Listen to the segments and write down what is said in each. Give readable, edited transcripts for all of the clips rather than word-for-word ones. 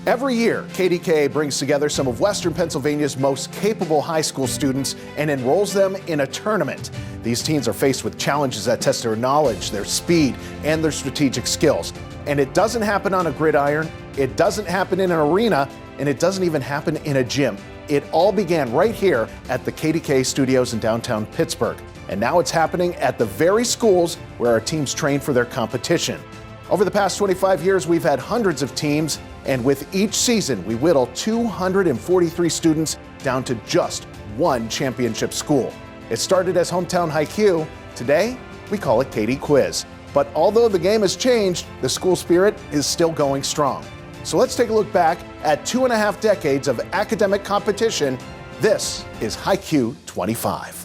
Every year, KDKA brings together some of Western Pennsylvania's most capable high school students and enrolls them in a tournament. These teens are faced with challenges that test their knowledge, their speed, and their strategic skills. And it doesn't happen on a gridiron, it doesn't happen in an arena, and it doesn't even happen in a gym. It all began right here at the KDKA studios in downtown Pittsburgh. And now it's happening at the very schools where our teams train for their competition. Over the past 25 years, we've had hundreds of teams, and with each season, we whittle 243 students down to just one championship school. It started as Hometown Haiku. Today, we call it KD Quiz. But although the game has changed, the school spirit is still going strong. So let's take a look back at 2.5 decades of academic competition. This is Haiku 25.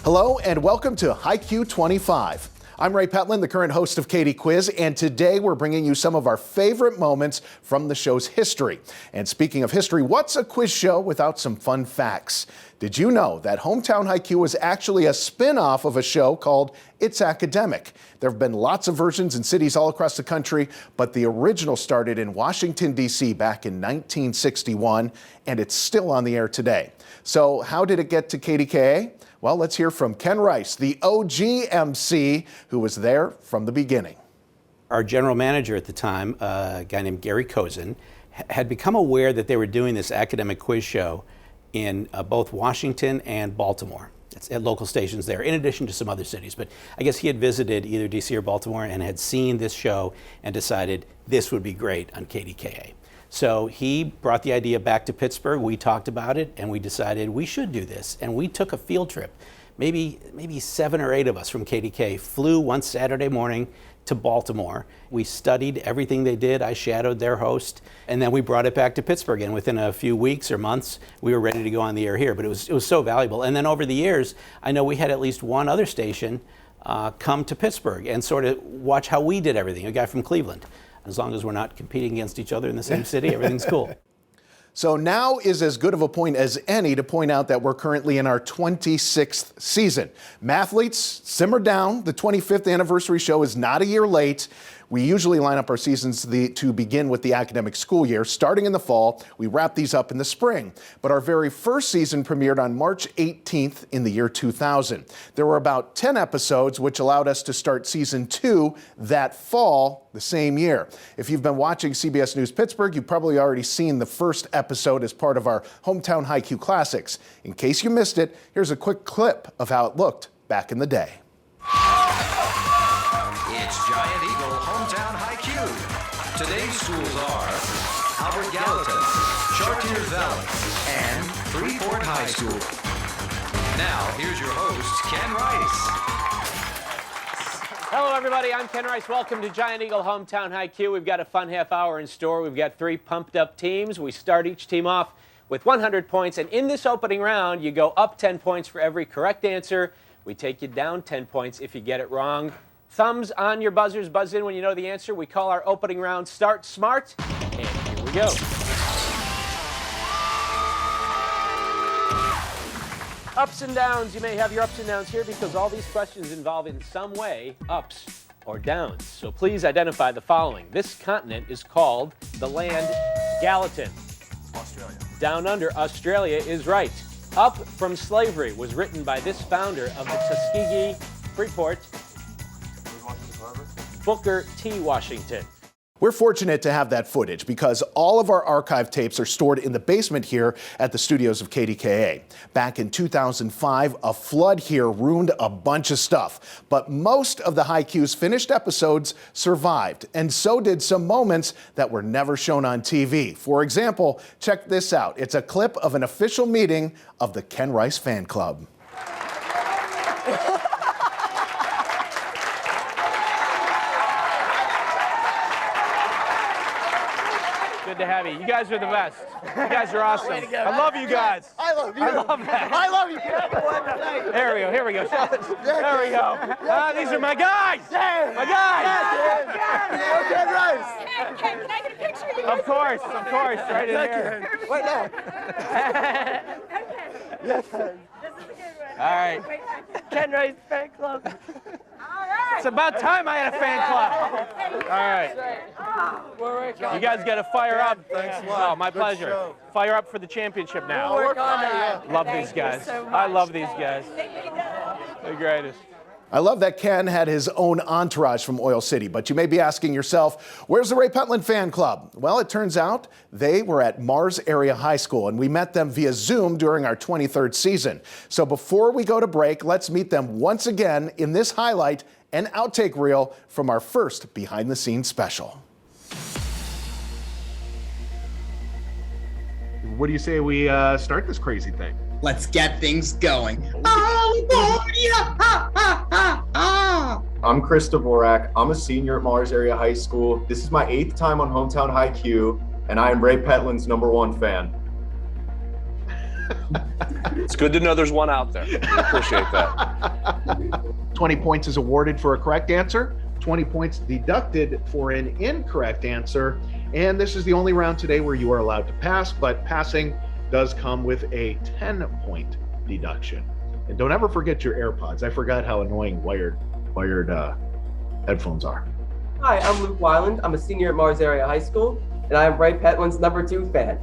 Hello and welcome to Haiku 25. I'm Ray Petelin, the current host of KD Quiz, and today we're bringing you some of our favorite moments from the show's history. And speaking of history, what's a quiz show without some fun facts? Did you know that Hometown Haiku was actually a spin-off of a show called It's Academic? There have been lots of versions in cities all across the country, but the original started in Washington, D.C. back in 1961, and it's still on the air today. So how did it get to KDKA? Well, let's hear from Ken Rice, the OG MC, who was there from the beginning. Our general manager at the time, a guy named Gary Kozin, had become aware that they were doing this academic quiz show in both Washington and Baltimore. It's at local stations there, in addition to some other cities. But I guess he had visited either DC or Baltimore and had seen this show and decided this would be great on KDKA. So he brought the idea back to Pittsburgh. We talked about it and we decided we should do this. And we took a field trip. Maybe 7 or 8 of us from KDK flew one Saturday morning to Baltimore. We studied everything they did. I shadowed their host, and then we brought it back to Pittsburgh. And within a few weeks or months, we were ready to go on the air here. But it was so valuable. And then over the years, I know we had at least one other station come to Pittsburgh and sort of watch how we did everything. A guy from Cleveland. As long as we're not competing against each other in the same city, everything's cool. So now is as good of a point as any to point out that we're currently in our 26th season. Mathletes, simmer down. The 25th anniversary show is not a year late. We usually line up our seasons to begin with the academic school year. Starting in the fall, we wrap these up in the spring. But our very first season premiered on March 18th in the year 2000. There were about 10 episodes, which allowed us to start season 2 that fall the same year. If you've been watching CBS News Pittsburgh, you've probably already seen the first episode as part of our Hometown Haiku Classics. In case you missed it, here's a quick clip of how it looked back in the day. It's Giant Eagle Hometown Haiku. Today's schools are Albert Gallatin, Chartiers Valley, and Freeport High School. Now, here's your host, Ken Rice. Hello, everybody. I'm Ken Rice. Welcome to Giant Eagle Hometown Haiku. We've got a fun half hour in store. We've got 3 pumped-up teams. We start each team off with 100 points, and in this opening round, you go up 10 points for every correct answer. We take you down 10 points if you get it wrong. Thumbs on your buzzers, buzz in when you know the answer. We call our opening round Start Smart, and here we go. Ups and downs. You may have your ups and downs here because all these questions involve in some way ups or downs. So please identify the following. This continent is called the land Gallatin. Australia. Down under, Australia is right. Up from Slavery was written by this founder of the Tuskegee Freeport, Booker T. Washington. We're fortunate to have that footage because all of our archive tapes are stored in the basement here at the studios of KDKA. Back in 2005, a flood here ruined a bunch of stuff, but most of the Haiku's finished episodes survived, and so did some moments that were never shown on TV. For example, check this out. It's a clip of an official meeting of the Ken Rice Fan Club. Good to have you. You guys are the best. You guys are awesome. I love you guys. I love you. I love that. I love you. There we go. Here we go. There we go. These are my guys. My guys. Ken Rice. Ken, can I get a picture of you? Of course. Right in here. What now? This is a good one. All right. Ken Rice Fan Club. All right. It's about time I had a fan club. All right. You guys got to fire up. Thanks a lot. Oh, my Good pleasure. show. Fire up for the championship now. We'll work on it. Love these guys. I love these guys. They're greatest. I love that Ken had his own entourage from Oil City, but you may be asking yourself, where's the Ray Petelin fan club? Well, it turns out they were at Mars Area High School, and we met them via Zoom during our 23rd season. So before we go to break, let's meet them once again in this highlight and outtake reel from our first behind-the-scenes special. What do you say we start this crazy thing? Let's get things going. I'm Chris Dvorak. I'm a senior at Mars Area High School. This is my 8th time on Hometown High Q, and I am Ray Petelin's #1 fan. It's good to know there's one out there. We appreciate that. 20 points is awarded for a correct answer, 20 points deducted for an incorrect answer, and this is the only round today where you are allowed to pass, but passing does come with a 10-point deduction. And don't ever forget your AirPods. I forgot how annoying wired headphones are. Hi, I'm Luke Weiland. I'm a senior at Mars Area High School, and I am Ray Petelin's #2 fan.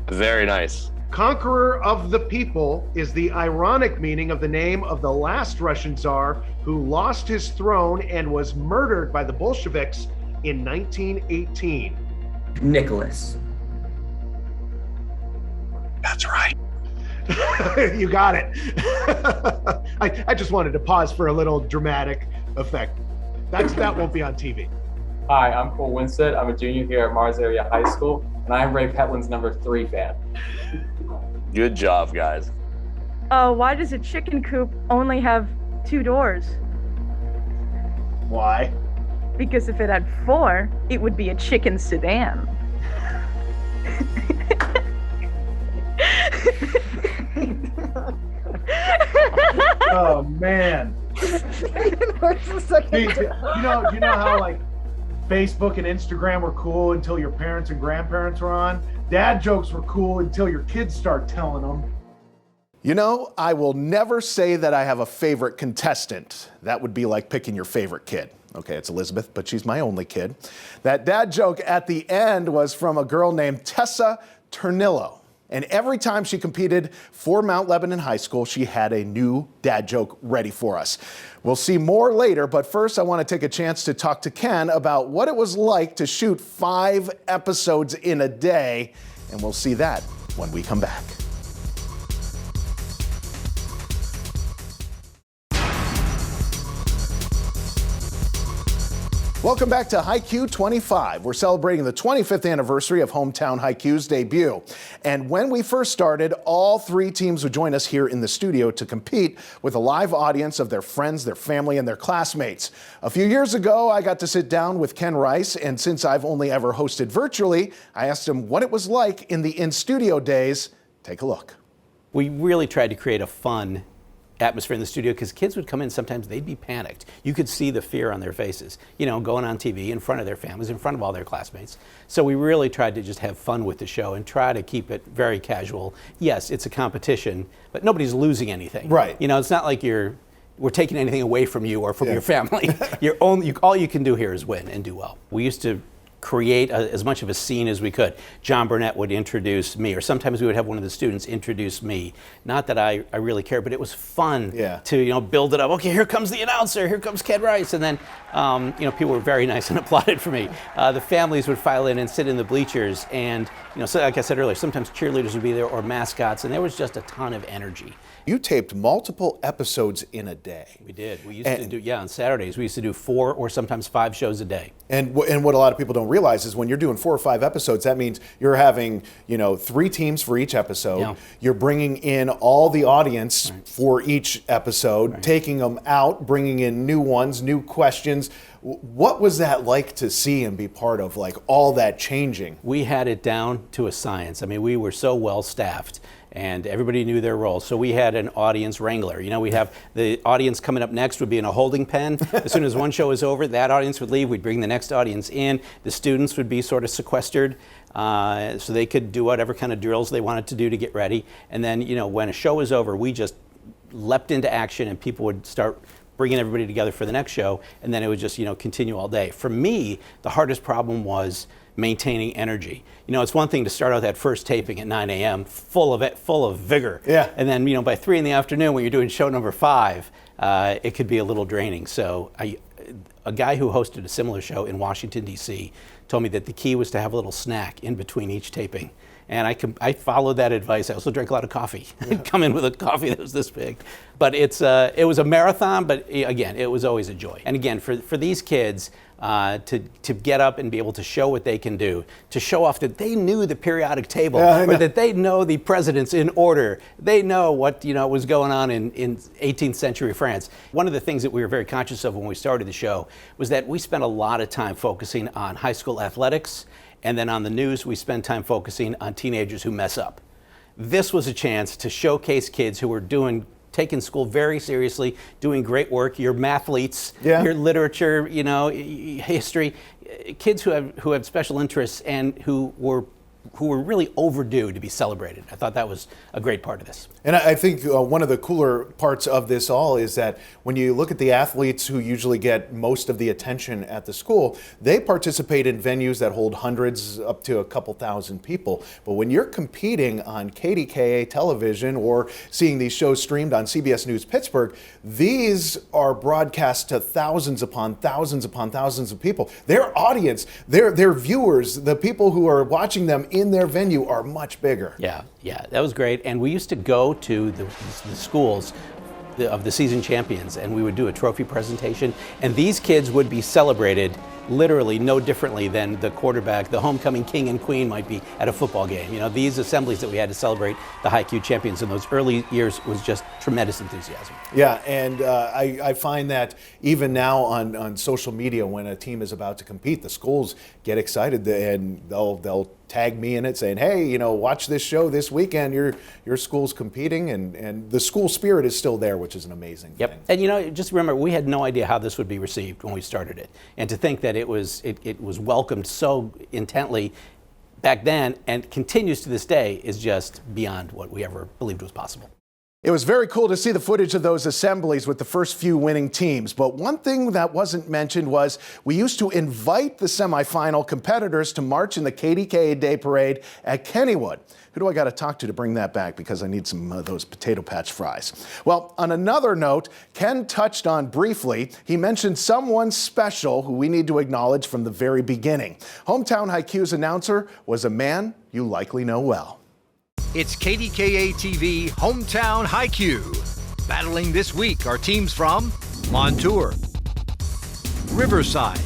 Very nice. Conqueror of the people is the ironic meaning of the name of the last Russian Tsar who lost his throne and was murdered by the Bolsheviks in 1918. Nicholas. That's right. You got it. I just wanted to pause for a little dramatic effect. That won't be on TV. Hi, I'm Cole Winstead. I'm a junior here at Mars Area High School, and I am Ray Petelin's #3 fan. Good job, guys. Why does a chicken coop only have 2 doors? Why? Because if it had 4, it would be a chicken sedan. Oh man. Hey, do you know how like Facebook and Instagram were cool until your parents and grandparents were on? Dad jokes were cool until your kids start telling them. You know, I will never say that I have a favorite contestant. That would be like picking your favorite kid. Okay, it's Elizabeth, but she's my only kid. That dad joke at the end was from a girl named Tessa Turnillo. And every time she competed for Mount Lebanon High School, she had a new dad joke ready for us. We'll see more later, but first I want to take a chance to talk to Ken about what it was like to shoot 5 episodes in a day, and we'll see that when we come back. Welcome back to High Q 25. We're celebrating the 25th anniversary of Hometown High Q's debut. And when we first started, all 3 teams would join us here in the studio to compete with a live audience of their friends, their family, and their classmates. A few years ago, I got to sit down with Ken Rice, and since I've only ever hosted virtually, I asked him what it was like in the in-studio days. Take a look. We really tried to create a fun atmosphere in the studio because kids would come in, sometimes they'd be panicked. You could see the fear on their faces, you know, going on TV in front of their families, in front of all their classmates. So we really tried to just have fun with the show and try to keep it very casual. Yes, it's a competition, but nobody's losing anything. Right. You know, it's not like we're taking anything away from you or from your family. All you can do here is win and do well. We used to create as much of a scene as we could. Jon Burnett would introduce me, or sometimes we would have one of the students introduce me. Not that I really care, but it was fun to build it up. Okay, here comes the announcer, here comes Ken Rice, and then people were very nice and applauded for me. The families would file in and sit in the bleachers, and so like I said earlier, sometimes cheerleaders would be there or mascots, and there was just a ton of energy. You taped multiple episodes in a day. We did. We used to do, on Saturdays, we used to do 4 or sometimes 5 shows a day. And what a lot of people don't realize is when you're doing 4 or 5 episodes, that means you're having, 3 teams for each episode. Yeah. You're bringing in all the audience for each episode, taking them out, bringing in new ones, new questions. What was that like to see and be part of, like all that changing? We had it down to a science. I mean, we were so well staffed and everybody knew their role. So we had an audience wrangler. We have the audience coming up next would be in a holding pen. As soon as one show is over, that audience would leave. We'd bring the next audience in. The students would be sort of sequestered so they could do whatever kind of drills they wanted to do to get ready. And then, when a show was over, we just leapt into action and people would start bringing everybody together for the next show, and then it would just, continue all day. For me, the hardest problem was maintaining energy. It's one thing to start out that first taping at 9 a.m. full of vigor. Yeah. And then, by 3 in the afternoon when you're doing show number 5, it could be a little draining. So a guy who hosted a similar show in Washington, D.C. told me that the key was to have a little snack in between each taping. And I followed that advice. I also drank a lot of coffee. I'd come in with a coffee that was this big. But it was a marathon, but again, it was always a joy. And again, for these kids to get up and be able to show what they can do, to show off that they knew the periodic table, or that they know the presidents in order, they know what was going on in 18th century France. One of the things that we were very conscious of when we started the show was that we spent a lot of time focusing on high school athletics. And then on the news, we spend time focusing on teenagers who mess up. This was a chance to showcase kids who were taking school very seriously, doing great work, your mathletes, your literature, history, kids who have special interests and who were really overdue to be celebrated. I thought that was a great part of this. And I think one of the cooler parts of this all is that when you look at the athletes who usually get most of the attention at the school, they participate in venues that hold hundreds up to a couple thousand people. But when you're competing on KDKA television or seeing these shows streamed on CBS News Pittsburgh, these are broadcast to thousands upon thousands upon thousands of people. Their audience, their viewers, the people who are watching them in their venue are much bigger. Yeah, that was great. And we used to go to the schools of the season champions, and we would do a trophy presentation, and these kids would be celebrated literally no differently than the quarterback, the homecoming king and queen might be at a football game. These assemblies that we had to celebrate the high-Q champions in those early years was just tremendous enthusiasm. Yeah, and I find that even now on social media, when a team is about to compete, the schools get excited and they'll tag me in it saying, hey, watch this show this weekend, your school's competing, and the school spirit is still there, which is an amazing thing. And just remember, we had no idea how this would be received when we started it. And to think that it was welcomed so intently back then and continues to this day is just beyond what we ever believed was possible. It was very cool to see the footage of those assemblies with the first few winning teams. But one thing that wasn't mentioned was we used to invite the semifinal competitors to march in the KDKA Day Parade at Kennywood. Who do I got to talk to bring that back? Because I need some of those potato patch fries. Well, on another note, Ken touched on briefly, he mentioned someone special who we need to acknowledge from the very beginning. Hometown Haikyuu's announcer was a man you likely know well. It's KDKA TV Hometown Haikyuu. Battling this week are teams from Montour, Riverside,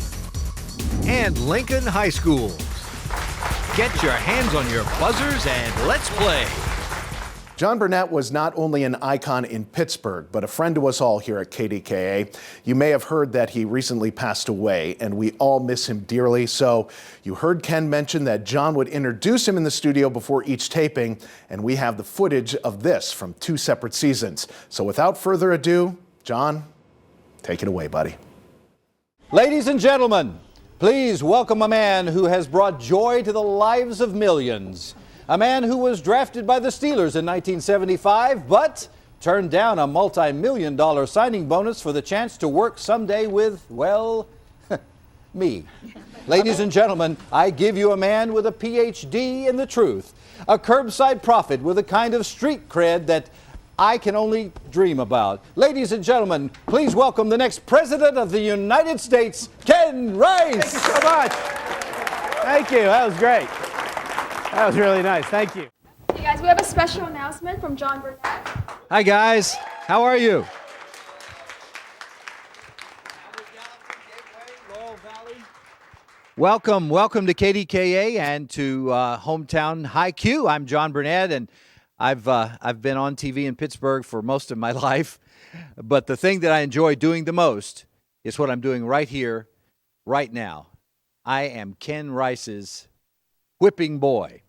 and Lincoln High Schools. Get your hands on your buzzers and let's play. Jon Burnett was not only an icon in Pittsburgh, but a friend to us all here at KDKA. You may have heard that he recently passed away, and we all miss him dearly. So you heard Ken mention that Jon would introduce him in the studio before each taping, and we have the footage of this from 2 separate seasons. So without further ado, Jon, take it away, buddy. Ladies and gentlemen, please welcome a man who has brought joy to the lives of millions. A man who was drafted by the Steelers in 1975, but turned down a multi-million-dollar signing bonus for the chance to work someday with, well, me. Ladies and gentlemen, I give you a man with a PhD in the truth, a curbside prophet with a kind of street cred that I can only dream about. Ladies and gentlemen, please welcome the next President of the United States, Ken Rice. Thank you so much. Thank you. That was great. That was really nice. Thank you. Hey guys, we have a special announcement from Jon Burnett. Hi guys, how are you? Welcome to KDKA and to Hometown Haikyuu. I'm Jon Burnett, and I've been on TV in Pittsburgh for most of my life, but the thing that I enjoy doing the most is what I'm doing right here, right now. I am Ken Rice's whipping boy.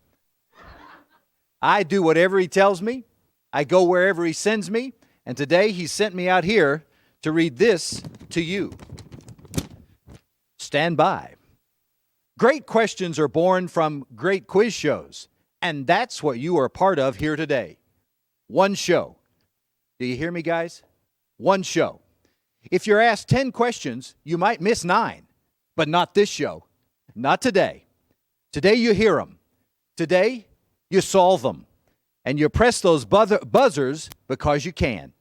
I do whatever he tells me. I go wherever he sends me. And today he sent me out here to read this to you. Stand by. Great questions are born from great quiz shows. And that's what you are a part of here today. One show. Do you hear me, guys? One show. If you're asked 10 questions, you might miss 9. But not this show. Not today. Today you hear them. Today you solve them. And you press those buzzers because you can.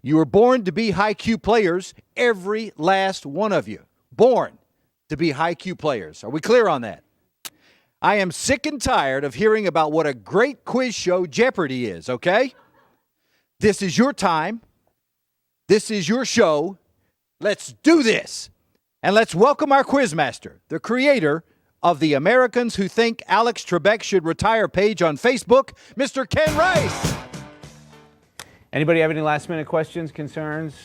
You were born to be high-Q players, every last one of you. Born to be high-Q players. Are we clear on that? I am sick and tired of hearing about what a great quiz show Jeopardy is, okay? This is your time. This is your show. Let's do this. And let's welcome our quizmaster, the creator of the Americans Who Think Alex Trebek Should Retire page on Facebook, Mr. Ken Rice. Anybody have any last-minute questions, concerns?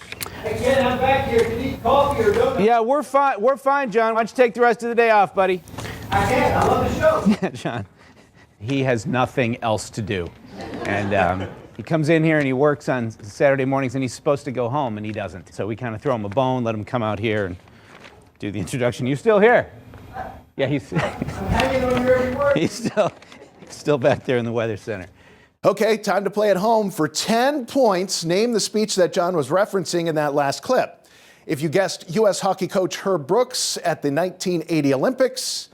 Hey, Ken, I'm back here. Do you need coffee or donuts? Yeah, we're fine. We're fine, John. Why don't you take the rest of the day off, buddy? I can. I love the show. Yeah, John. He has nothing else to do. And he comes in here and he works on Saturday mornings, and he's supposed to go home, and he doesn't. So we kind of throw him a bone, let him come out here and do the introduction. You still here? Yeah, he's I'm hanging on your every word. he's still back there in the Weather Center. Okay, time to play at home. For 10 points, name the speech that John was referencing in that last clip. If you guessed U.S. hockey coach Herb Brooks at the 1980 Olympics,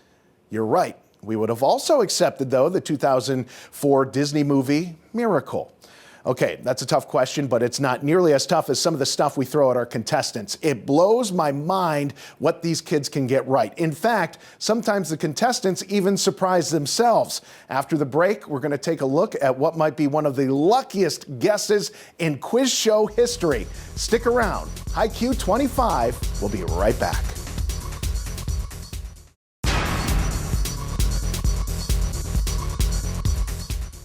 you're right. We would have also accepted, though, the 2004 Disney movie Miracle. Okay, that's a tough question, but it's not nearly as tough as some of the stuff we throw at our contestants. It blows my mind what these kids can get right. In fact, sometimes the contestants even surprise themselves. After the break, we're going to take a look at what might be one of the luckiest guesses in quiz show history. Stick around. IQ 25. We'll be right back.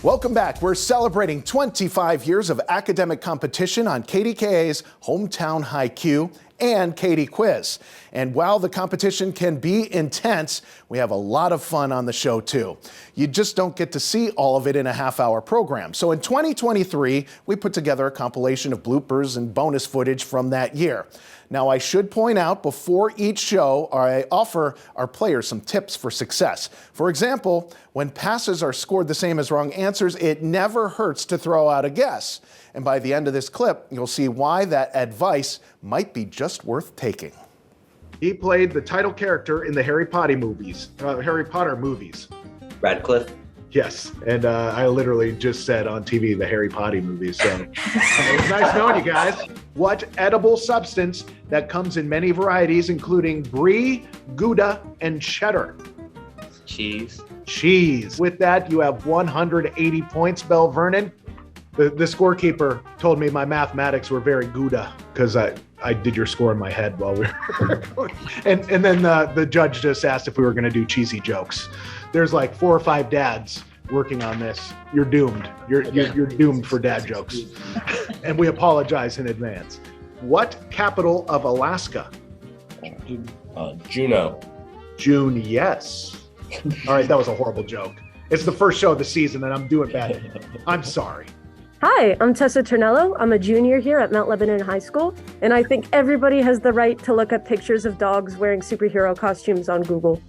Welcome back. We're celebrating 25 years of academic competition on KDKA's Hometown High Q and KD Quiz. And while the competition can be intense, we have a lot of fun on the show too. You just don't get to see all of it in a half-hour program. So in 2023, we put together a compilation of bloopers and bonus footage from that year. Now, I should point out before each show, I offer our players some tips for success. For example, when passes are scored the same as wrong answers, it never hurts to throw out a guess. And by the end of this clip, you'll see why that advice might be just worth taking. He played the title character in the Harry Potter movies. Radcliffe. Yes, and I literally just said on TV the Harry Potter movies. So it was nice knowing you guys. What edible substance that comes in many varieties, including brie, Gouda, and cheddar? Cheese. Cheese. With that, you have 180 points, Belle Vernon. The scorekeeper told me my mathematics were very Gouda because I did your score in my head while we were and then the judge just asked if we were going to do cheesy jokes. There's like 4 or 5 dads working on this. You're doomed. You're doomed for dad jokes. And we apologize in advance. What capital of Alaska? Juneau. June, yes. All right, that was a horrible joke. It's the first show of the season and I'm doing bad. I'm sorry. Hi, I'm Tessa Ternello. I'm a junior here at Mount Lebanon High School, and I think everybody has the right to look up pictures of dogs wearing superhero costumes on Google.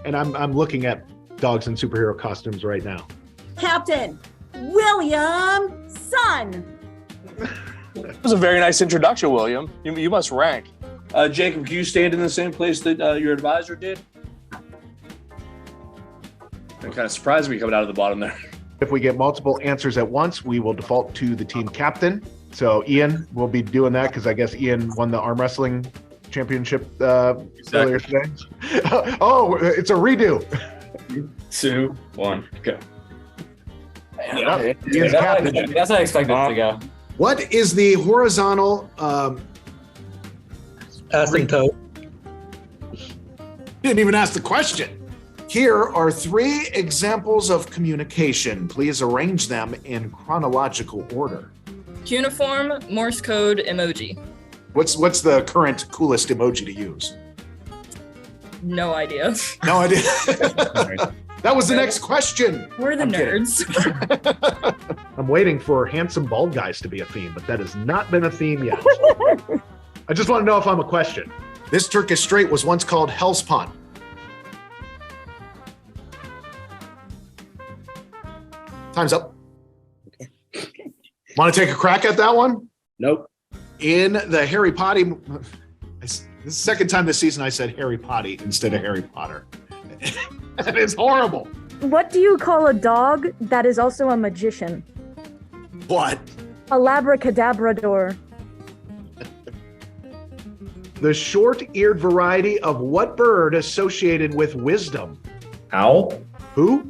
And I'm looking at dogs in superhero costumes right now. Captain William Sun. That was a very nice introduction, William. You must rank. Jacob, can you stand in the same place that your advisor did? That kind of surprised me coming out of the bottom there. If we get multiple answers at once, we will default to the team captain. So Ian will be doing that because I guess Ian won the arm wrestling championship earlier today. Oh, it's a redo. 2, 1, go. Ian's captain. That's how I expected it to go. What is the horizontal Passing toe. Didn't even ask the question. Here are 3 examples of communication. Please arrange them in chronological order. Cuneiform, Morse code, emoji. What's the current coolest emoji to use? No idea. No idea. That was the next question. We're the nerds. I'm waiting for handsome bald guys to be a theme, but that has not been a theme yet. I just want to know if I'm a question. This Turkish strait was once called Hellespont. Time's up. Want to take a crack at that one? Nope. In the Harry Potter, this is the second time this season I said Harry Potty instead of Harry Potter. That is horrible. What do you call a dog that is also a magician? What? A labracadabrador. The short-eared variety of what bird associated with wisdom? Owl? Who?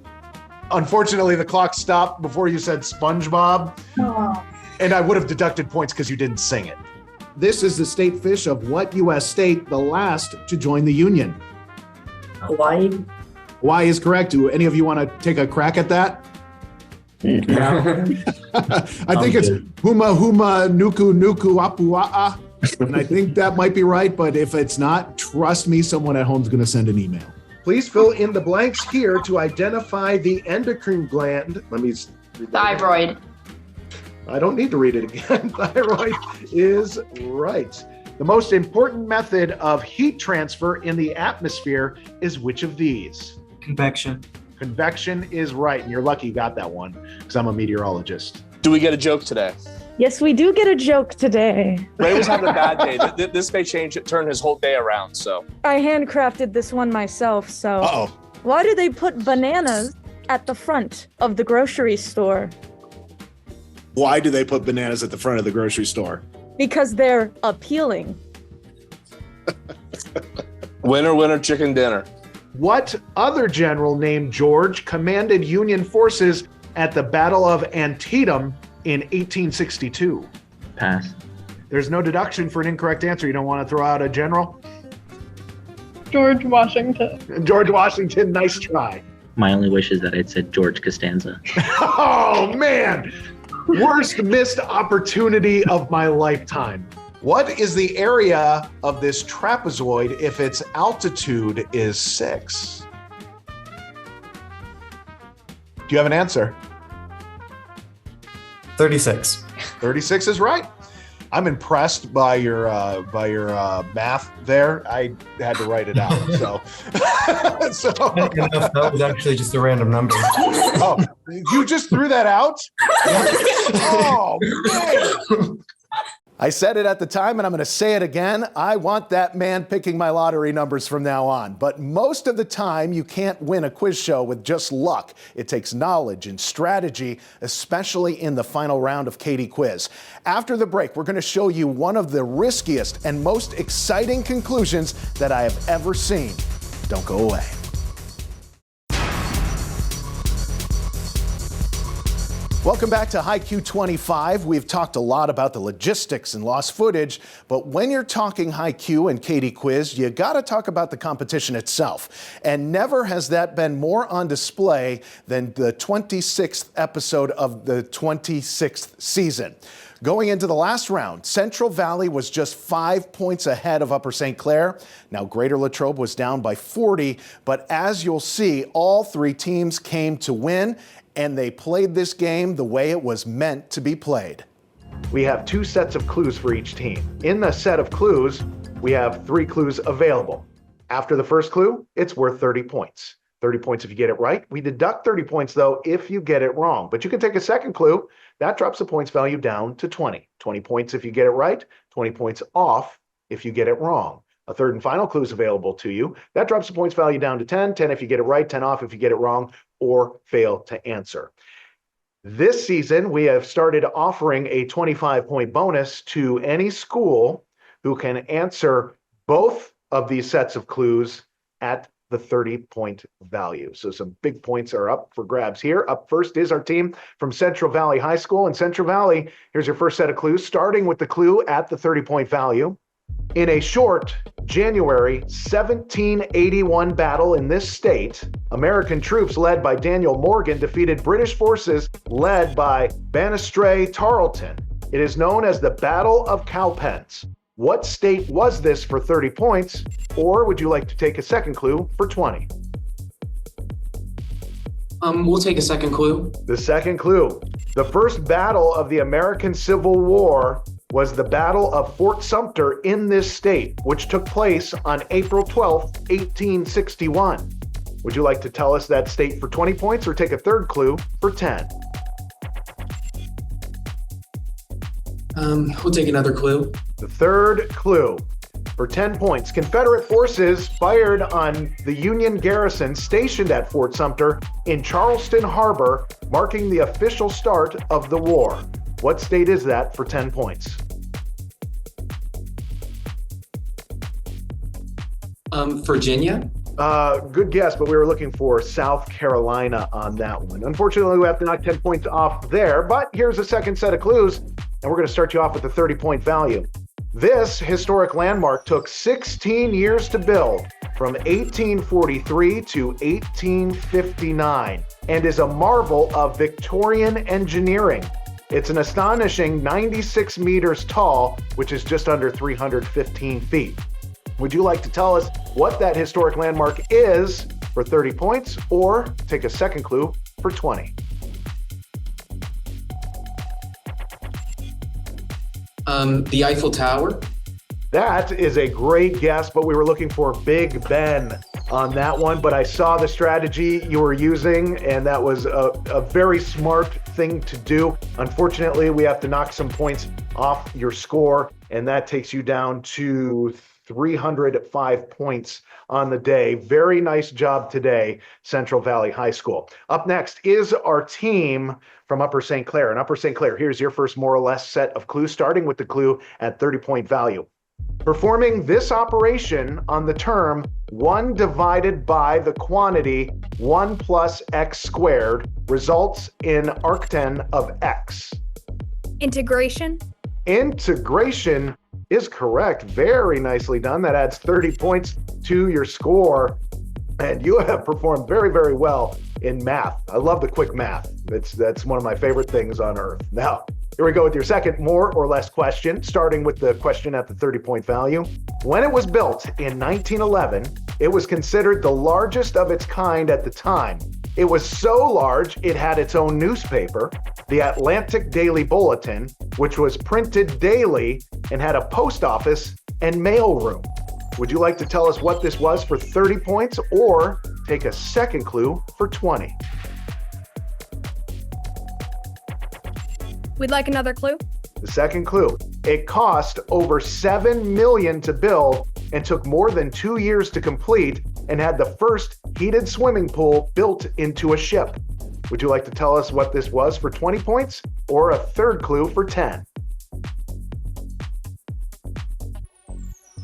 Unfortunately, the clock stopped before you said SpongeBob. Oh. And I would have deducted points because you didn't sing it. This is the state fish of what U.S. state, the last to join the Union? Hawaii. Hawaii is correct. Do any of you want to take a crack at that? Yeah. I think it's huma huma nuku nuku apua'a. And I think that might be right, but if it's not, trust me, someone at home is going to send an email. Please fill in the blanks here to identify the endocrine gland. Let me Thyroid. I don't need to read it again. Thyroid is right. The most important method of heat transfer in the atmosphere is which of these? Convection. Convection is right, and you're lucky you got that one because I'm a meteorologist. Do we get a joke today? Yes, we do get a joke today. Ray was having a bad day. This may turn his whole day around, so. I handcrafted this one myself, so. Uh-oh. Why do they put bananas at the front of the grocery store? Why do they put bananas at the front of the grocery store? Because they're appealing. Winner, winner, chicken dinner. What other general named George commanded Union forces at the Battle of Antietam in 1862? Pass. There's no deduction for an incorrect answer. You don't want to throw out a general? George Washington. George Washington, nice try. My only wish is that I'd said George Costanza. Oh, man. Worst missed opportunity of my lifetime. What is the area of this trapezoid if its altitude is 6? Do you have an answer? 36. 36 is right. I'm impressed by your math there. I had to write it out. So, That was actually just a random number. Oh, you just threw that out? Oh, man. I said it at the time, and I'm going to say it again. I want that man picking my lottery numbers from now on. But most of the time, you can't win a quiz show with just luck. It takes knowledge and strategy, especially in the final round of KD Quiz. After the break, we're going to show you one of the riskiest and most exciting conclusions that I have ever seen. Don't go away. Welcome back to HiQ 25. We've talked a lot about the logistics and lost footage, but when you're talking HiQ and KD Quiz, you got to talk about the competition itself. And never has that been more on display than the 26th episode of the 26th season. Going into the last round, Central Valley was just 5 points ahead of Upper St. Clair. Now Greater Latrobe was down by 40, but as you'll see, all three teams came to win, and they played this game the way it was meant to be played. We have 2 sets of clues for each team. In the set of clues, we have 3 clues available. After the first clue, it's worth 30 points. 30 points if you get it right. We deduct 30 points, though, if you get it wrong. But you can take a second clue. That drops the points value down to 20. 20 points if you get it right, 20 points off if you get it wrong. A third and final clue is available to you. That drops the points value down to 10. 10 if you get it right, 10 off if you get it wrong or fail to answer. This season, we have started offering a 25-point bonus to any school who can answer both of these sets of clues at the 30-point value. So some big points are up for grabs here. Up first is our team from Central Valley High School. In Central Valley, here's your first set of clues, starting with the clue at the 30-point value. In a short January 1781 battle in this state, American troops led by Daniel Morgan defeated British forces led by Banastre Tarleton. It is known as the Battle of Cowpens. What state was this for 30 points? Or would you like to take a second clue for 20? We'll take a second clue. The second clue. The first battle of the American Civil War was the Battle of Fort Sumter in this state, which took place on April 12th, 1861. Would you like to tell us that state for 20 points or take a third clue for 10? We'll take another clue. The third clue. For 10 points, Confederate forces fired on the Union garrison stationed at Fort Sumter in Charleston Harbor, marking the official start of the war. What state is that for 10 points? Virginia? Good guess, but we were looking for South Carolina on that one. Unfortunately, we have to knock 10 points off there, but here's a second set of clues, and we're going to start you off with a 30-point value. This historic landmark took 16 years to build, from 1843 to 1859, and is a marvel of Victorian engineering. It's an astonishing 96 meters tall, which is just under 315 feet. Would you like to tell us what that historic landmark is for 30 points, or take a second clue for 20? The Eiffel Tower? That is a great guess, but we were looking for Big Ben on that one. But I saw the strategy you were using, and that was a very smart thing to do. Unfortunately, we have to knock some points off your score, and that takes you down to 305 points on the day. Very nice job today, Central Valley High School. Up next is our team from Upper St. Clair. And Upper St. Clair, here's your first more or less set of clues, starting with the clue at 30-point value. Performing this operation on the term 1 divided by the quantity 1 plus x squared results in arctan of x. Integration? Integration is correct. Very nicely done. That adds 30 points to your score. And you have performed very, very well in math. I love the quick math. That's one of my favorite things on earth. Now, here we go with your second more or less question, starting with the question at the 30-point value. When it was built in 1911, it was considered the largest of its kind at the time. It was so large, it had its own newspaper, the Atlantic Daily Bulletin, which was printed daily and had a post office and mail room. Would you like to tell us what this was for 30 points, or take a second clue for 20? We'd like another clue. The second clue. It cost over $7 million to build and took more than 2 years to complete, and had the first heated swimming pool built into a ship. Would you like to tell us what this was for 20 points, or a third clue for 10?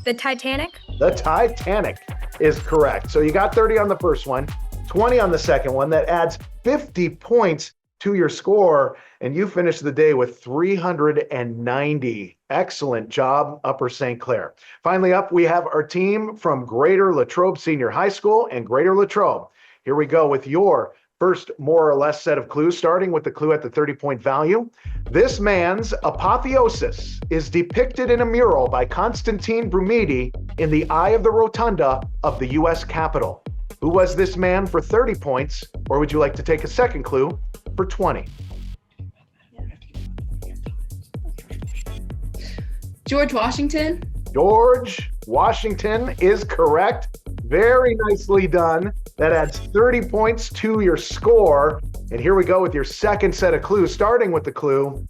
The Titanic? The Titanic is correct. So you got 30 on the first one, 20 on the second one. That adds 50 points to your score, and you finish the day with 390. Excellent job, Upper St. Clair. Finally up, we have our team from Greater Latrobe Senior High School and Greater Latrobe. Here we go with your first more or less set of clues, starting with the clue at the 30-point value. This man's apotheosis is depicted in a mural by Constantine Brumidi in the eye of the rotunda of the U.S. Capitol. Who was this man for 30 points, or would you like to take a second clue for 20? George Washington? George Washington is correct. Very nicely done. That adds 30 points to your score. And here we go with your second set of clues, starting with the clue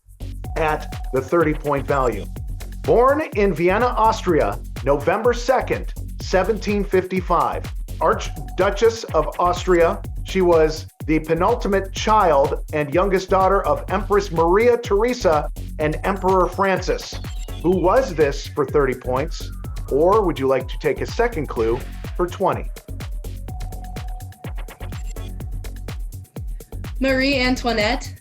at the 30-point value. Born in Vienna, Austria, November 2nd, 1755. Archduchess of Austria, she was the penultimate child and youngest daughter of Empress Maria Theresa and Emperor Francis. Who was this for 30 points? Or would you like to take a second clue for 20? Marie Antoinette?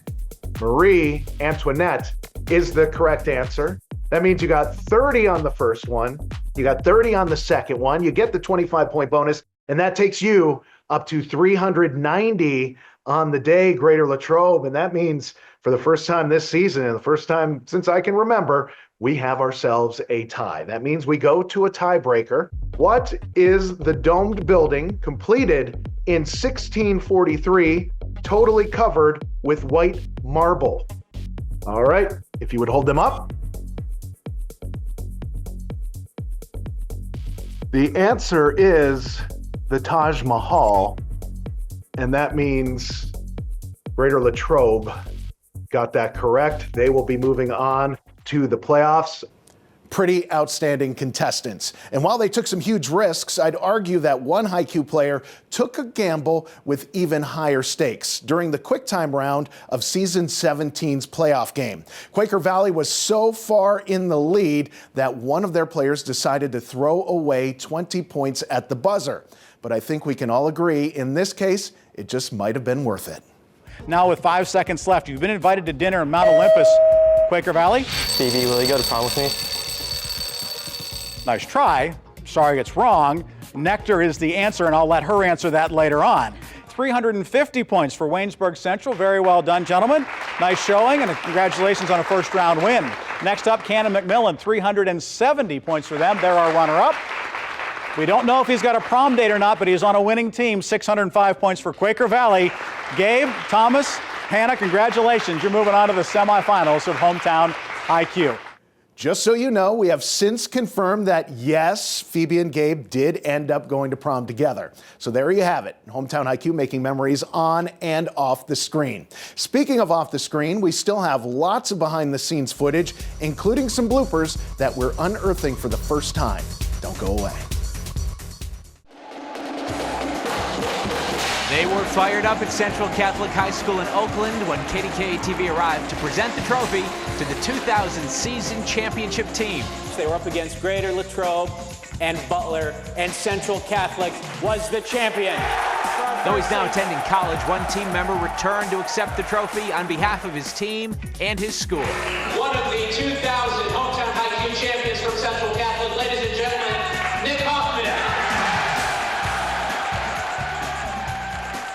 Marie Antoinette is the correct answer. That means you got 30 on the first one. You got 30 on the second one. You get the 25-point bonus, and that takes you up to 390 on the day, Greater Latrobe. And that means for the first time this season, and the first time since I can remember, we have ourselves a tie. That means we go to a tiebreaker. What is the domed building completed in 1643, totally covered with white marble? All right, if you would hold them up. The answer is the Taj Mahal, and that means Greater Latrobe got that correct. They will be moving on to the playoffs. Pretty outstanding contestants. And while they took some huge risks, I'd argue that one high-Q player took a gamble with even higher stakes during the quick-time round of Season 17's playoff game. Quaker Valley was so far in the lead that one of their players decided to throw away 20 points at the buzzer. But I think we can all agree, in this case, it just might have been worth it. Now with 5 seconds left, you've been invited to dinner in Mount Olympus. Quaker Valley? Phoebe, will you go to prom with me? Nice try. Sorry, it's wrong. Nectar is the answer, and I'll let her answer that later on. 350 points for Waynesburg Central. Very well done, gentlemen. Nice showing, and congratulations on a first-round win. Next up, Cannon McMillan, 370 points for them. They're our runner-up. We don't know if he's got a prom date or not, but he's on a winning team. 605 points for Quaker Valley. Gabe, Thomas, Hannah, congratulations. You're moving on to the semifinals of Hometown IQ. Just so you know, we have since confirmed that, yes, Phoebe and Gabe did end up going to prom together. So there you have it. Hometown IQ making memories on and off the screen. Speaking of off the screen, we still have lots of behind-the-scenes footage, including some bloopers that we're unearthing for the first time. Don't go away. They were fired up at Central Catholic High School in Oakland when KDKA TV arrived to present the trophy to the 2000 season championship team. They were up against Greater Latrobe and Butler, and Central Catholic was the champion. Though he's now attending college, one team member returned to accept the trophy on behalf of his team and his school. One of the 2000 Hometown High School champions from Central Catholic, ladies and gentlemen, Nick Hoffman.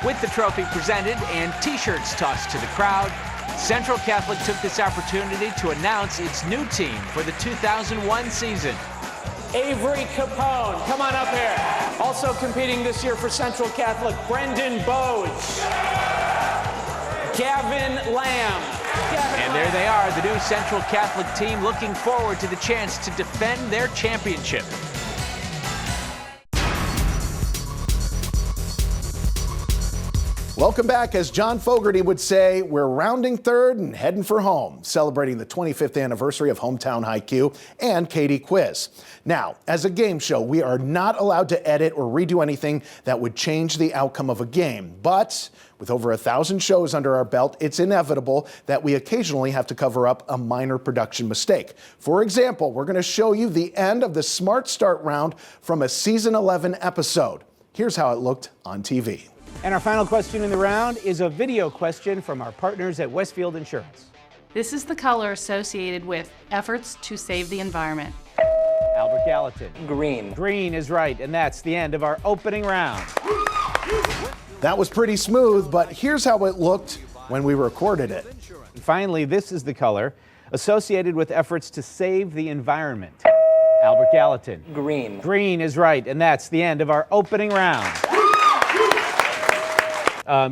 With the trophy presented and t-shirts tossed to the crowd, Central Catholic took this opportunity to announce its new team for the 2001 season. Avery Capone, come on up here. Also competing this year for Central Catholic, Brendan Bodes. Gavin Lamb. And there they are, the new Central Catholic team looking forward to the chance to defend their championship. Welcome back. As John Fogerty would say, we're rounding third and heading for home, celebrating the 25th anniversary of Hometown IQ and KD Quiz. Now, as a game show, we are not allowed to edit or redo anything that would change the outcome of a game. But with over 1,000 shows under our belt, it's inevitable that we occasionally have to cover up a minor production mistake. For example, we're going to show you the end of the Smart Start round from a Season 11 episode. Here's how it looked on TV. And our final question in the round is a video question from our partners at Westfield Insurance. This is the color associated with efforts to save the environment. Albert Gallatin. Green. Green is right, and that's the end of our opening round. That was pretty smooth, but here's how it looked when we recorded it. And finally, this is the color associated with efforts to save the environment. Albert Gallatin. Green. Green is right, and that's the end of our opening round.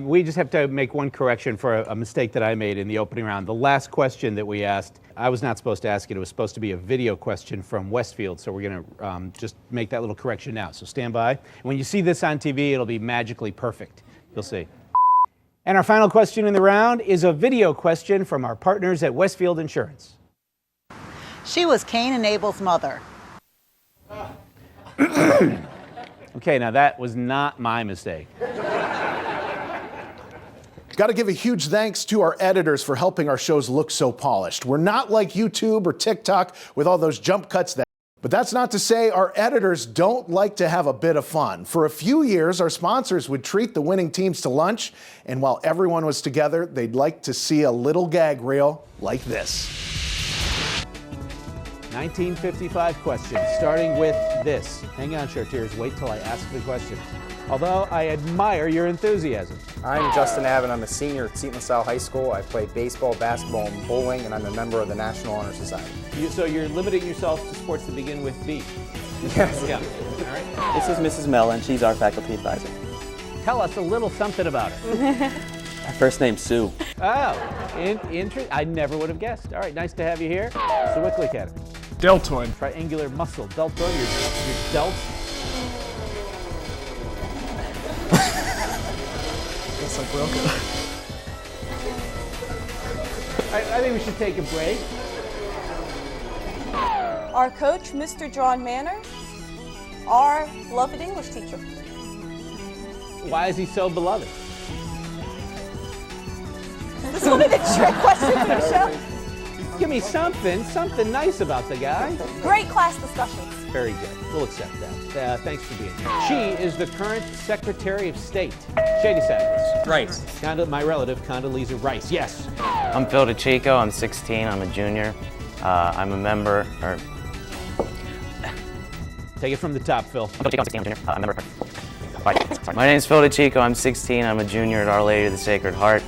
We just have to make one correction for a mistake that I made in the opening round. The last question that we asked, I was not supposed to ask it. It was supposed to be a video question from Westfield, so we're going to just make that little correction now. So stand by. When you see this on TV, it'll be magically perfect. You'll see. And our final question in the round is a video question from our partners at Westfield Insurance. She was Cain and Abel's mother. Okay, now that was not my mistake. Got to give a huge thanks to our editors for helping our shows look so polished. We're not like YouTube or TikTok with all those jump cuts that. But that's not to say our editors don't like to have a bit of fun. For a few years, our sponsors would treat the winning teams to lunch, and while everyone was together, they'd like to see a little gag reel like this. 1955 questions, starting with this. Hang on, Chartiers, wait till I ask the question. Although I admire your enthusiasm. I'm Justin Abbott. I'm a senior at Seton LaSalle High School. I play baseball, basketball, and bowling, and I'm a member of the National Honor Society. So you're limiting yourself to sports that begin with B? Yes. Yeah. All right. This is Mrs. Mellon. She's our faculty advisor. Tell us a little something about her. Her first name's Sue. Oh, interesting. I never would have guessed. All right, nice to have you here. Sewickley Academy. Deltoid. Triangular muscle. Deltoid, your delts. Guess I broke it. I think we should take a break. our coach, Mr. Jon Manor, our beloved English teacher. Why is he so beloved? This will be the trick question for the show. Give me something nice about the guy. Great class discussions. Very good. We'll accept that. Thanks for being here. She is the current Secretary of State. Shady Sanders. Rice. My relative, Condoleezza Rice. Yes. I'm Phil DeChico. I'm 16. I'm a junior. I'm a member. Take it from the top, Phil. I'm Phil DeChico. I'm 16. I'm a junior. I'm a member. My name is Phil DeChico. I'm 16. I'm a junior at Our Lady of the Sacred Heart.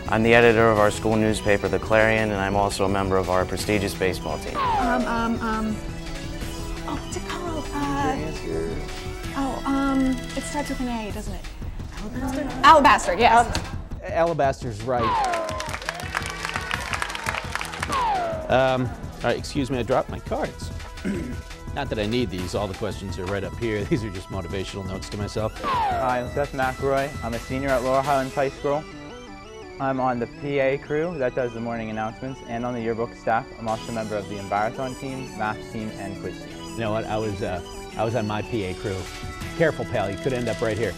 I'm the editor of our school newspaper, The Clarion, and I'm also a member of our prestigious baseball team. Oh, what's it called? It starts with an A, doesn't it? Alabaster? Alabaster, yes. Alabaster's right. All right, excuse me, I dropped my cards. Not that I need these, all the questions are right up here. These are just motivational notes to myself. Hi, I'm Seth McElroy. I'm a senior at Lower Highlands High School. I'm on the PA crew that does the morning announcements and on the yearbook staff. I'm also a member of the Marathon team, math team, and quiz team. You know what, I was on my PA crew. Careful, pal, you could end up right here.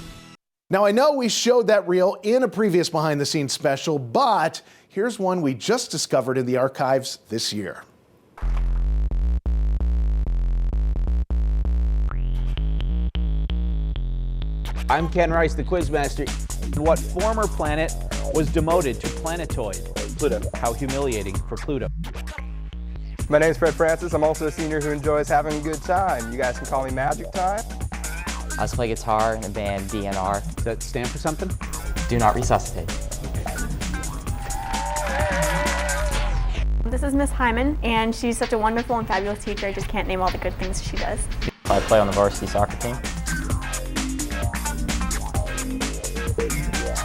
Now, I know we showed that reel in a previous behind the scenes special, but here's one we just discovered in the archives this year. I'm Ken Rice, the Quizmaster. What former planet was demoted to planetoid? Pluto. How humiliating for Pluto. My name's Fred Francis. I'm also a senior who enjoys having a good time. You guys can call me Magic Time. I also play guitar in the band DNR. Does that stand for something? Do not resuscitate. This is Miss Hyman, and she's such a wonderful and fabulous teacher. I just can't name all the good things she does. I play on the varsity soccer team.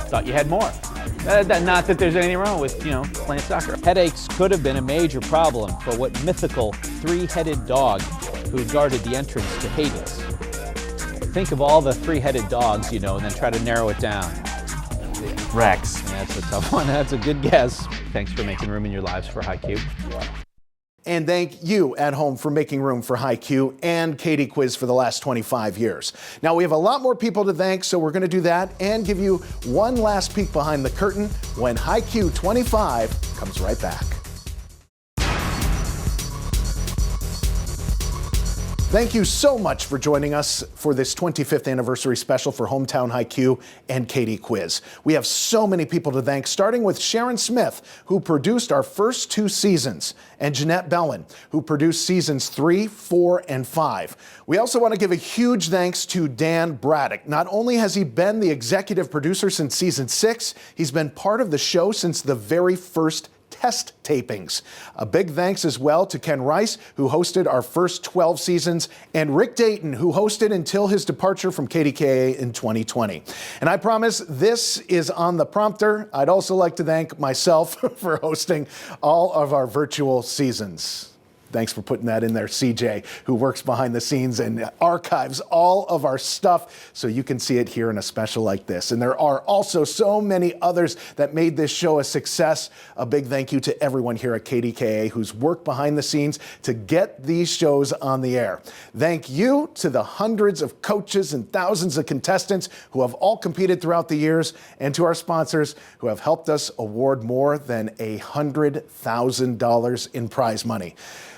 Thought you had more. Not that there's anything wrong with, playing soccer. Headaches could have been a major problem for what mythical three-headed dog who guarded the entrance to Hades. Think of all the three-headed dogs, and then try to narrow it down. Rex. That's a tough one. That's a good guess. Thanks for making room in your lives for HiQ. And thank you at home for making room for HiQ and KD Quiz for the last 25 years. Now, we have a lot more people to thank, so we're going to do that and give you one last peek behind the curtain when HiQ 25 comes right back. Thank you so much for joining us for this 25th anniversary special for Hometown HiQ and KD Quiz. We have so many people to thank, starting with Sharon Smith, who produced our first 2 seasons, and Jeanette Bellin, who produced seasons 3, 4, and 5. We also want to give a huge thanks to Dan Braddock. Not only has he been the executive producer since season 6, he's been part of the show since the very first test tapings. A big thanks as well to Ken Rice, who hosted our first 12 seasons, and Rick Dayton, who hosted until his departure from KDKA in 2020. And I promise this is on the prompter. I'd also like to thank myself for hosting all of our virtual seasons. Thanks for putting that in there, CJ, who works behind the scenes and archives all of our stuff so you can see it here in a special like this. And there are also so many others that made this show a success. A big thank you to everyone here at KDKA who's worked behind the scenes to get these shows on the air. Thank you to the hundreds of coaches and thousands of contestants who have all competed throughout the years, and to our sponsors who have helped us award more than $100,000 in prize money.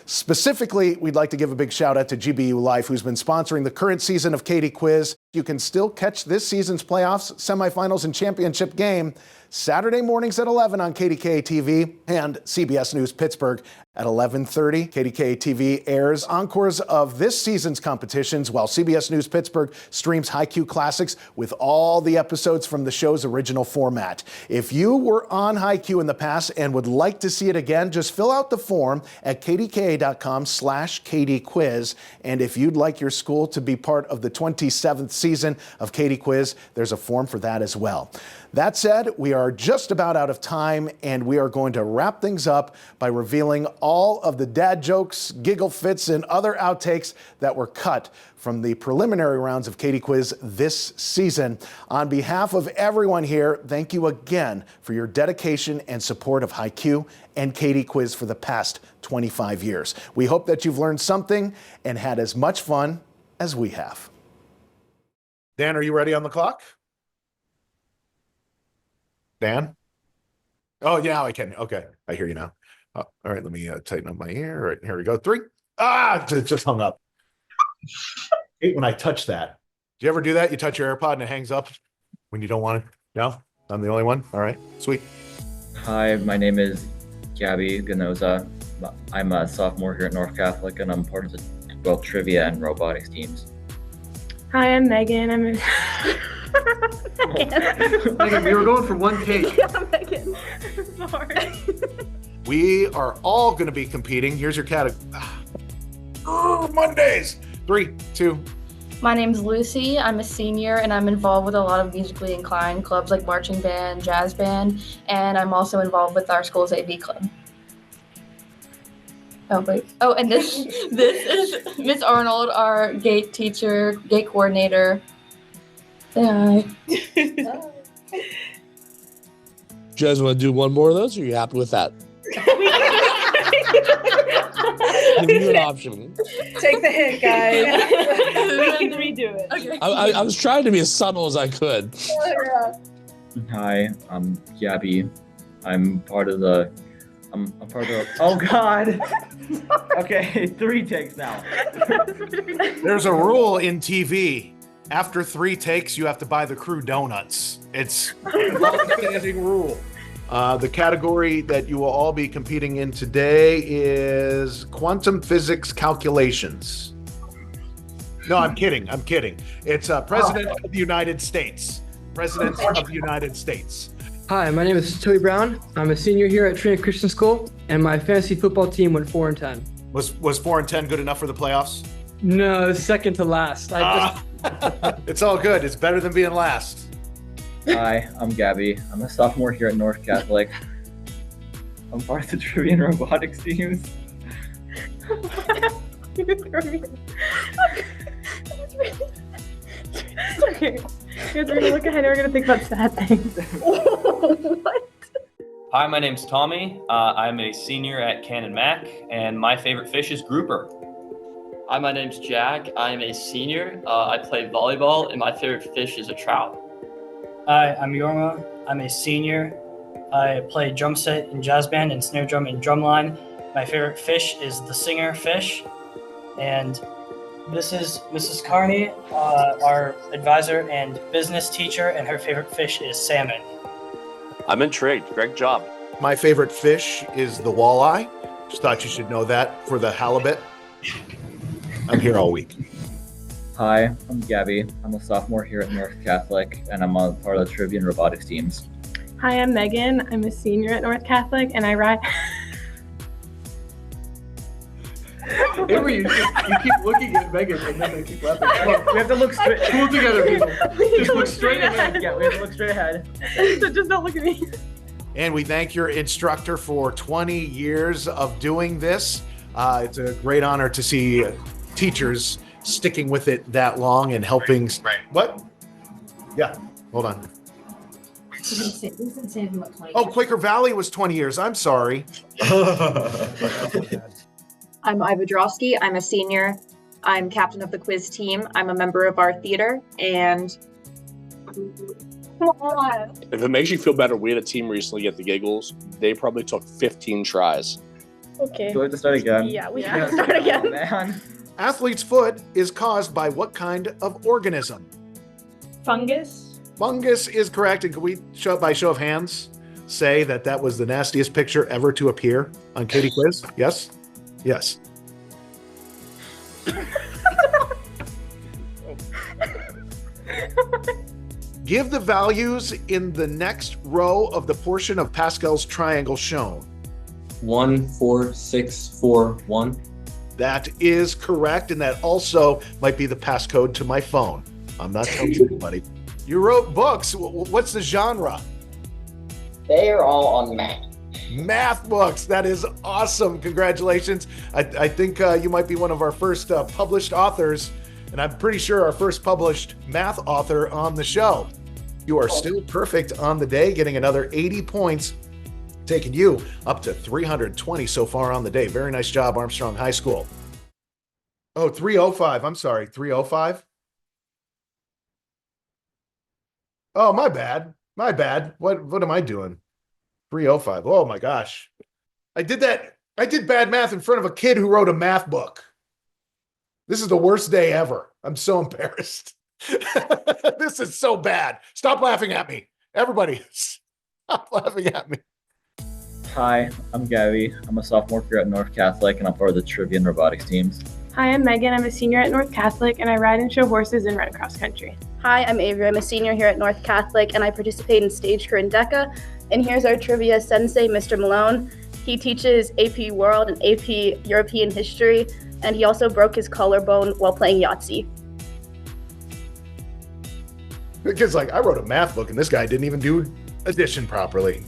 Specifically, we'd like to give a big shout out to GBU Life, who's been sponsoring the current season of KD Quiz. You can still catch this season's playoffs, semifinals, and championship game Saturday mornings at 11 on KDKA TV and CBS News Pittsburgh at 11:30. KDKA TV airs encores of this season's competitions, while CBS News Pittsburgh streams HiQ Classics with all the episodes from the show's original format. If you were on HiQ in the past and would like to see it again, just fill out the form at kdka.com/KDQuiz. And if you'd like your school to be part of the 27th season season of Katie Quiz, there's a form for that as well. That said, we are just about out of time, and we are going to wrap things up by revealing all of the dad jokes, giggle fits, and other outtakes that were cut from the preliminary rounds of Katie Quiz this season. On behalf of everyone here, thank you again for your dedication and support of HiQ and Katie Quiz for the past 25 years. We hope that you've learned something and had as much fun as we have. Dan, are you ready on the clock? Dan? Oh, yeah, I can. Okay, I hear you now. All right, let me tighten up my ear. All right, here we go. 3. It just hung up. I hate when I touch that. Do you ever do that? You touch your AirPod and it hangs up when you don't want it? No? I'm the only one? All right, sweet. Hi, my name is Gabby Ganoza. I'm a sophomore here at North Catholic, and I'm part of the both trivia and robotics teams. Hi, I'm Megan. Megan, we were going for one take. Yeah, Megan. Sorry. We are all going to be competing. Here's your category. Mondays. 3, 2. My name's Lucy. I'm a senior, and I'm involved with a lot of musically inclined clubs like marching band, jazz band, and I'm also involved with our school's AV club. Oh, wait. Oh, and this is Miss Arnold, our gate teacher, gate coordinator. Say hi. You guys want to do one more of those, or are you happy with that? Give you an option. Take the hint, guys. We can redo it. Okay. I was trying to be as subtle as I could. Hi, I'm Gabby. I'm part of the. Oh God. Okay, 3 takes now. There's a rule in TV. After 3 takes, you have to buy the crew donuts. It's a long-standing rule. The category that you will all be competing in today is quantum physics calculations. No, I'm kidding. It's President of the United States. President of the United States. Hi, my name is Toby Brown. I'm a senior here at Trinity Christian School, and my fantasy football team went 4-10. Was 4-10 good enough for the playoffs? No, second to last. It's all good. It's better than being last. Hi, I'm Gabby. I'm a sophomore here at North Catholic. I'm part of the trivia and robotics teams. It's okay. We're gonna look ahead and we're gonna think about sad things. What? Hi, my name's Tommy. I'm a senior at Canon Mac, and my favorite fish is grouper. Hi, my name's Jack. I'm a senior. I play volleyball, and my favorite fish is a trout. Hi, I'm Yorma. I'm a senior. I play drum set in jazz band and snare drum and drumline. My favorite fish is the singer fish. And this is Mrs. Carney, our advisor and business teacher, and her favorite fish is salmon. I'm intrigued. Great job. My favorite fish is the walleye. Just thought you should know that for the halibut. I'm here all week. Hi, I'm Gabby. I'm a sophomore here at North Catholic, and I'm on part of the trivia and robotics teams. Hi, I'm Megan. I'm a senior at North Catholic, and I ride. Avery, you keep looking at Megan and then they keep laughing. Come on, we have to look straight. Pull together, people. Just look straight ahead. Yeah, we have to look straight ahead. So just don't look at me. And we thank your instructor for 20 years of doing this. It's a great honor to see teachers sticking with it that long and helping. Right. What? Yeah, hold on. Oh, Quaker Valley was 20 years. I'm sorry. I'm Iva Drosky. I'm a senior. I'm captain of the quiz team. I'm a member of our theater, and If it makes you feel better, we had a team recently at the Giggles. They probably took 15 tries. Okay. Do we have to start again? Yeah, we have to start again. Man. Athlete's foot is caused by what kind of organism? Fungus. Fungus is correct. And can we, by show of hands, say that that was the nastiest picture ever to appear on Katie Quiz? Yes? Yes. Give the values in the next row of the portion of Pascal's triangle shown. 1, 4, 6, 4, 1. That is correct, and that also might be the passcode to my phone. I'm not telling anybody. You wrote books. What's the genre? They are all on math. Math books. That is awesome. Congratulations. I think you might be one of our first published authors, and I'm pretty sure our first published math author on the show. You are still perfect on the day, getting another 80 points, taking you up to 320 so far on the day. Very nice job, Armstrong High School. Oh, 305. I'm sorry, 305. Oh, my bad. My bad. What am I doing? 305. Oh my gosh. I did bad math in front of a kid who wrote a math book. This is the worst day ever. I'm so embarrassed. This is so bad. Stop laughing at me. Everybody, stop laughing at me. Hi, I'm Gabby. I'm a sophomore here at North Catholic, and I'm part of the trivia and robotics teams. Hi, I'm Megan. I'm a senior at North Catholic, and I ride and show horses and run cross country. Hi, I'm Avery. I'm a senior here at North Catholic, and I participate in stage crew and DECA. And here's our trivia sensei, Mr. Malone. He teaches AP World and AP European History, and he also broke his collarbone while playing Yahtzee. The kid's like, I wrote a math book, and this guy didn't even do addition properly.